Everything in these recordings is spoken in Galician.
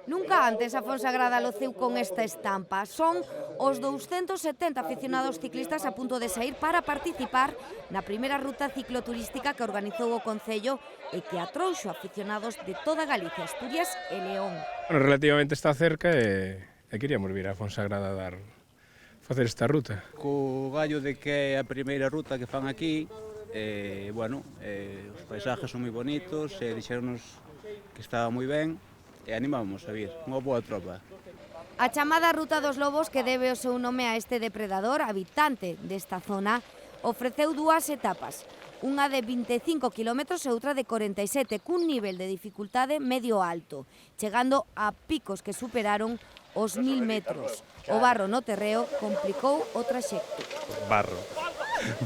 Nunca antes a Fonsagrada luceu con esta estampa. Son os 270 aficionados ciclistas a punto de saír para participar na primeira ruta cicloturística que organizou o Concello e que atrouxo aficionados de toda Galicia, Asturias e León. Bueno, relativamente está cerca e queríamos vir a Fonsagrada a facer esta ruta. Co gallo de que é a primeira ruta que fan aquí, os paisajes son moi bonitos, dixéronos que estaba moi ben e animábamos a vir, unha boa tropa. A chamada Ruta dos Lobos, que debe o seu nome a este depredador habitante desta zona, ofreceu dúas etapas, unha de 25 km e outra de 47, cun nivel de dificultade medio alto, chegando a picos que superaron os 1000 metros. O barro no terreo complicou o traxecto. Barro,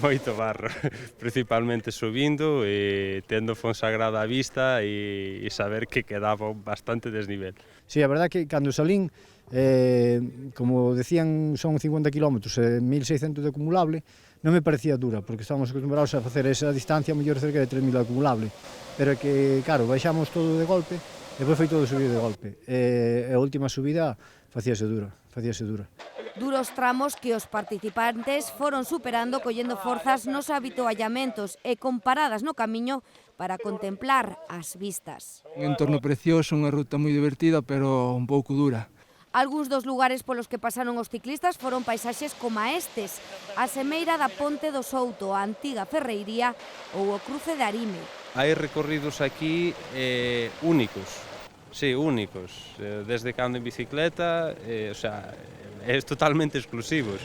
moito barro, principalmente subindo e tendo Fonsagrada á vista e saber que quedaba bastante desnivel. Sí, a verdade que cando salín, como decían, son 50 km e 1600 de acumulable, non me parecía dura, porque estábamos acostumbrados a facer esa distancia mellor cerca de 3000 de acumulable, pero que, claro, baixamos todo de golpe, e depois foi todo subir de golpe, e a última subida facíase dura. Duros tramos que os participantes foron superando collendo forzas nos habituallamentos e con paradas no camiño para contemplar as vistas. Un entorno precioso, unha ruta moi divertida, pero un pouco dura. Algúns dos lugares polos que pasaron os ciclistas foron paisaxes como estes, a semeira da Ponte do Souto, a antiga ferreiría ou o cruce de Arime. Hai recorridos aquí únicos, desde cando en bicicleta, totalmente exclusivos.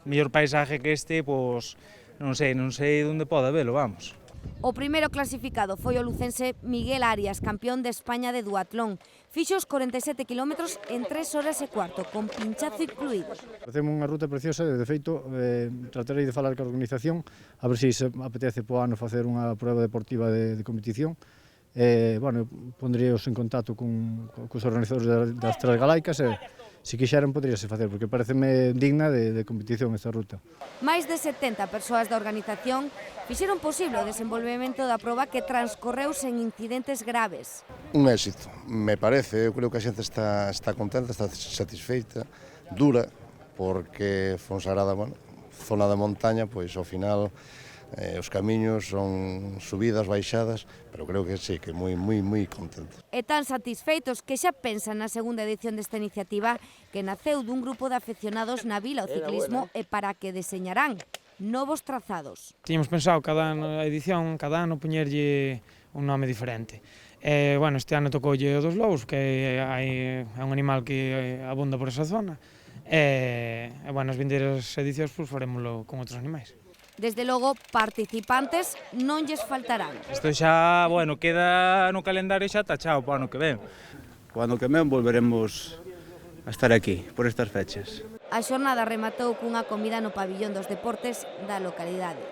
Mellor paisaje que este, pois, non sei onde pode velo, vamos. O primeiro clasificado foi o lucense Miguel Arias, campeón de España de duatlón. Fixo os 47 km en 3 horas e cuarto, con pinchazo incluído. Facemos unha ruta preciosa, de feito, tratarei de falar ca organización, a ver se apetece po ano facer unha prueba deportiva de competición. Pondríos en contacto cos organizadores das Transgalaicas e se quixeran poderíase facer, porque pareceme digna de competición esta ruta. Máis de 70 persoas da organización fixeron posible o desenvolvemento da proba que transcorreu sen incidentes graves. Un éxito, me parece, eu creo que a xente está contenta, está satisfeita, dura, porque Fonsagrada, zona de montaña, pois ao final os camiños son subidas, baixadas, pero creo que sí, que moi contentos. E tan satisfeitos que xa pensan na segunda edición desta iniciativa que naceu dun grupo de afeccionados na vila ao ciclismo e para que deseñarán novos trazados. Tiñamos pensado cada ano poñerlle un nome diferente. Este ano tocoulle o dos lobos, que é un animal que abunda por esa zona. As vindeiras edicións farémoslo con outros animais. Desde logo, participantes non lles faltarán. Isto xa, queda no calendario xa tachado para o ano que ven. O ano que ven volveremos a estar aquí, por estas fechas. A xornada rematou cunha comida no pabillón dos deportes da localidade.